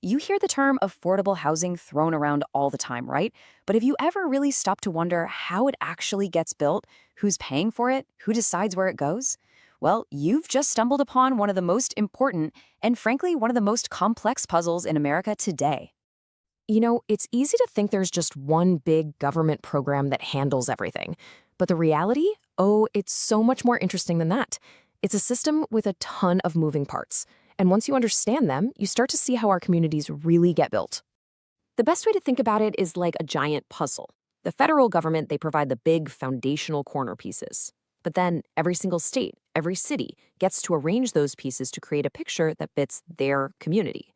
You hear the term affordable housing thrown around all the time, right? But have you ever really stopped to wonder how it actually gets built? Who's paying for it? Who decides where it goes? Well, you've just stumbled upon one of the most important and, frankly, one of the most complex puzzles in America today. It's easy to think there's just one big government program that handles everything. But the reality? Oh, it's so much more interesting than that. It's a system with a ton of moving parts. And once you understand them, you start to see how our communities really get built. The best way to think about it is like a giant puzzle. The federal government, they provide the big foundational corner pieces. But then every single state, every city gets to arrange those pieces to create a picture that fits their community.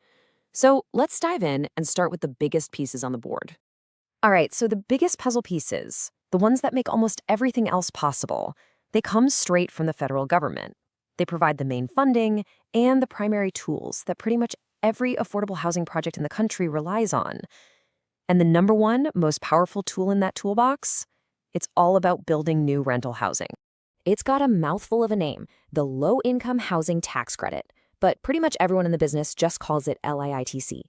So let's dive in and start with the biggest pieces on the board. All right, so the biggest puzzle pieces, the ones that make almost everything else possible, they come straight from the federal government. They provide the main funding and the primary tools that pretty much every affordable housing project in the country relies on. And the number one most powerful tool in that toolbox? It's all about building new rental housing. It's got a mouthful of a name, the Low-Income Housing Tax Credit, but pretty much everyone in the business just calls it LIHTC.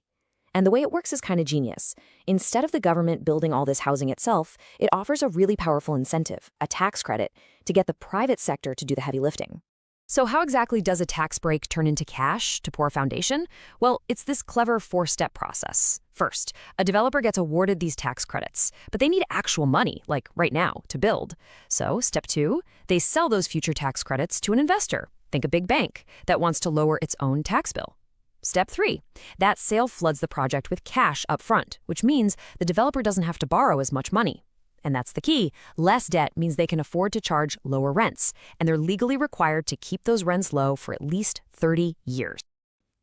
And the way it works is kind of genius. Instead of the government building all this housing itself, it offers a really powerful incentive, a tax credit, to get the private sector to do the heavy lifting. So how exactly does a tax break turn into cash to pour a foundation? Well, it's this clever four-step process. First, a developer gets awarded these tax credits, but they need actual money, like right now, to build. So step two, they sell those future tax credits to an investor. Think a big bank that wants to lower its own tax bill. Step three, that sale floods the project with cash up front, which means the developer doesn't have to borrow as much money. And that's the key. Less debt means they can afford to charge lower rents, and they're legally required to keep those rents low for at least 30 years.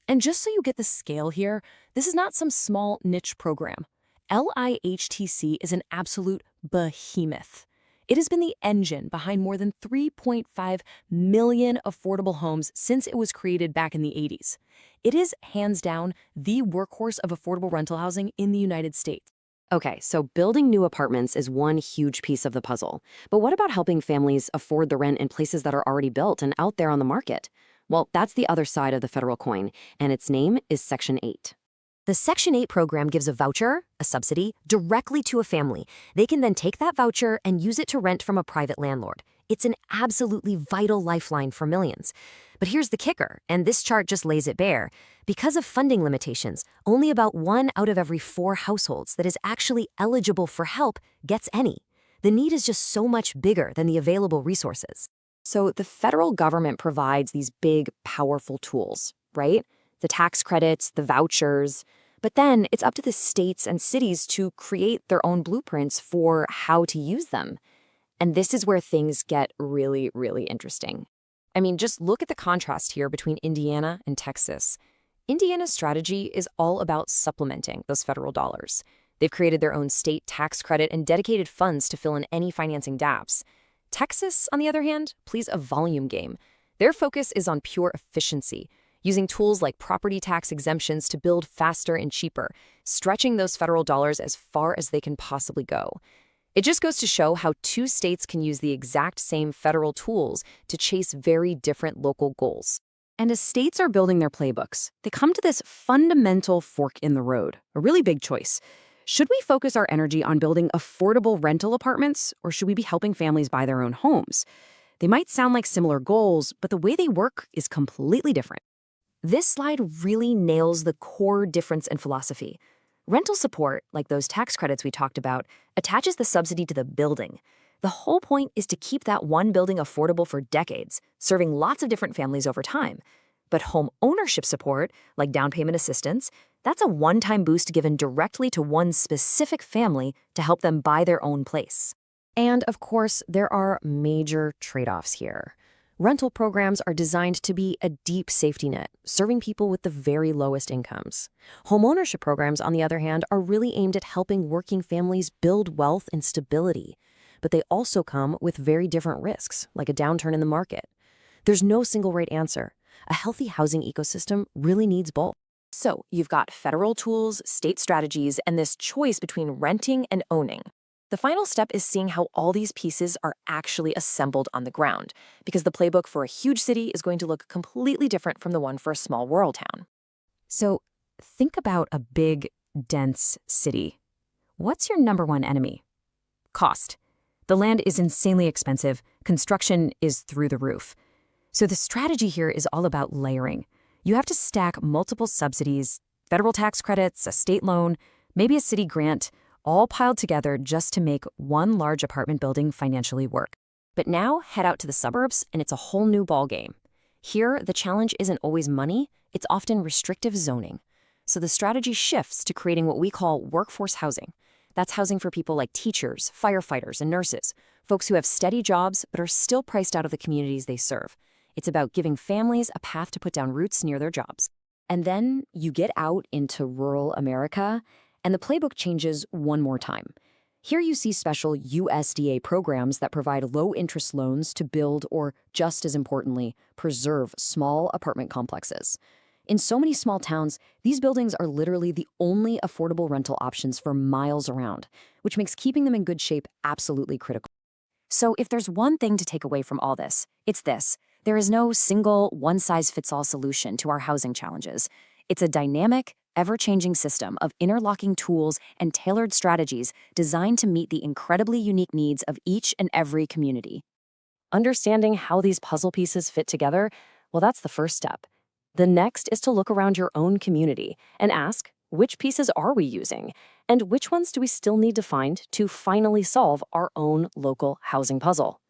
And just so you get the scale here, this is not some small niche program. LIHTC is an absolute behemoth. It has been the engine behind more than 3.5 million affordable homes since it was created back in the 80s. It is, hands down, the workhorse of affordable rental housing in the United States. Okay, so building new apartments is one huge piece of the puzzle. But what about helping families afford the rent in places that are already built and out there on the market? Well, that's the other side of the federal coin, and its name is Section 8. The Section 8 program gives a voucher, a subsidy, directly to a family. They can then take that voucher and use it to rent from a private landlord. It's an absolutely vital lifeline for millions. But here's the kicker, and this chart just lays it bare. Because of funding limitations, only about 1 out of every 4 households that is actually eligible for help gets any. The need is just so much bigger than the available resources. So the federal government provides these big, powerful tools, right? The tax credits, the vouchers. But then it's up to the states and cities to create their own blueprints for how to use them. And this is where things get really, really interesting. I mean, just look at the contrast here between Indiana and Texas. Indiana's strategy is all about supplementing those federal dollars. They've created their own state tax credit and dedicated funds to fill in any financing gaps. Texas, on the other hand, plays a volume game. Their focus is on pure efficiency, using tools like property tax exemptions to build faster and cheaper, stretching those federal dollars as far as they can possibly go. It just goes to show how 2 states can use the exact same federal tools to chase very different local goals. And as states are building their playbooks, they come to this fundamental fork in the road, a really big choice. Should we focus our energy on building affordable rental apartments, or should we be helping families buy their own homes? They might sound like similar goals, but the way they work is completely different. This slide really nails the core difference in philosophy. Rental support, like those tax credits we talked about, attaches the subsidy to the building. The whole point is to keep that one building affordable for decades, serving lots of different families over time. But home ownership support, like down payment assistance, that's a one-time boost given directly to one specific family to help them buy their own place. And of course, there are major trade-offs here. Rental programs are designed to be a deep safety net, serving people with the very lowest incomes. Homeownership programs, on the other hand, are really aimed at helping working families build wealth and stability. But they also come with very different risks, like a downturn in the market. There's no single right answer. A healthy housing ecosystem really needs both. So you've got federal tools, state strategies, and this choice between renting and owning. The final step is seeing how all these pieces are actually assembled on the ground, because the playbook for a huge city is going to look completely different from the one for a small rural town. So think about a big, dense city. What's your number one enemy? Cost. The land is insanely expensive. Construction is through the roof. So the strategy here is all about layering. You have to stack multiple subsidies, federal tax credits, a state loan, maybe a city grant, all piled together just to make one large apartment building financially work. But now head out to the suburbs and it's a whole new ballgame. Here, the challenge isn't always money, it's often restrictive zoning. So the strategy shifts to creating what we call workforce housing. That's housing for people like teachers, firefighters, and nurses, folks who have steady jobs but are still priced out of the communities they serve. It's about giving families a path to put down roots near their jobs. And then you get out into rural America, and the playbook changes one more time. Here you see special USDA programs that provide low-interest loans to build or, just as importantly, preserve small apartment complexes. In so many small towns, these buildings are literally the only affordable rental options for miles around, which makes keeping them in good shape absolutely critical. So if there's one thing to take away from all this, it's this. There is no single, one-size-fits-all solution to our housing challenges. It's a dynamic, ever-changing system of interlocking tools and tailored strategies designed to meet the incredibly unique needs of each and every community. Understanding how these puzzle pieces fit together, well, that's the first step. The next is to look around your own community and ask, which pieces are we using? And which ones do we still need to find to finally solve our own local housing puzzle?